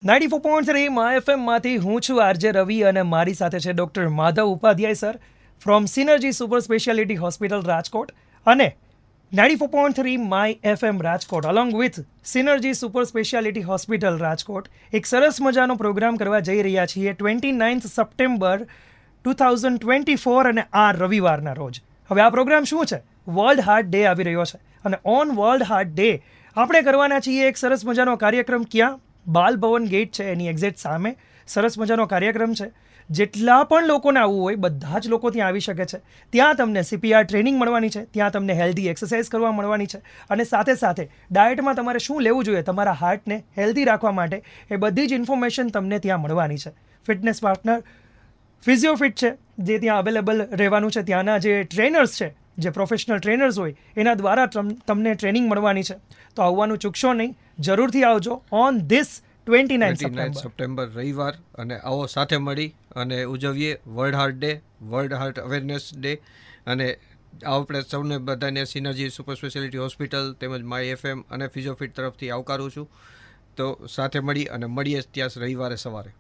94.3 my એફએમમાંથી હું છું RJ રવિ અને મારી સાથે છે doctor Madhav Upadhyay sir from synergy super speciality hospital Rajkot અને 94.3 my FM Rajkot along with synergy super speciality hospital Rajkot એક સરસ મજાનો પ્રોગ્રામ કરવા જઈ રહ્યા છીએ 29 સપ્ટેમ્બર 2024 અને આ રવિવારના રોજ. હવે આ પ્રોગ્રામ શું છે? વર્લ્ડ હાર્ટ ડે આવી રહ્યો છે અને ઓન વર્લ્ડ હાર્ટ ડે આપણે કરવાના છીએ એક સરસ મજાનો કાર્યક્રમ. ક્યાં? બાલભવન ગેટ છે એની એક્ઝેક્ટ સામે સરસ મજાનો કાર્યક્રમ છે. જેટલા પણ લોકોને આવવું હોય બધા જ લોકો ત્યાં આવી શકે છે. ત્યાં તમને CPR ટ્રેનિંગ મળવાની છે, ત્યાં તમને હેલ્ધી એક્સરસાઇઝ કરવા મળવાની છે અને સાથે સાથે ડાયટમાં તમારે શું લેવું જોઈએ તમારા હાર્ટને હેલ્ધી રાખવા માટે એ બધી જ ઇન્ફોર્મેશન તમને ત્યાં મળવાની છે. ફિટનેસ પાર્ટનર ફિઝિયોફિટ છે જે ત્યાં અવેલેબલ રહેવાનું છે. ત્યાંના જે ટ્રેનર્સ છે, જે પ્રોફેશનલ ટ્રેનર્સ હોય એના દ્વારા તમને ટ્રેનિંગ મળવાની છે. તો આવવાનું ચૂકશો નહીં, જરૂરથી આવજો ઓન ધીસ 29 સપ્ટેમ્બર રવિવાર. અને આવો સાથે મળી અને ઉજવીએ world heart day, world heart awareness day. અને આપણે સૌને બધાને સિનર્જી સુપર સ્પેશિયાલિટી હોસ્પિટલ તેમજ માય એફએમ અને ફિઝિયોફિટ તરફથી આવકારું છું. તો સાથે મળી અને મળીએ ત્યાં રવિવારે સવારે.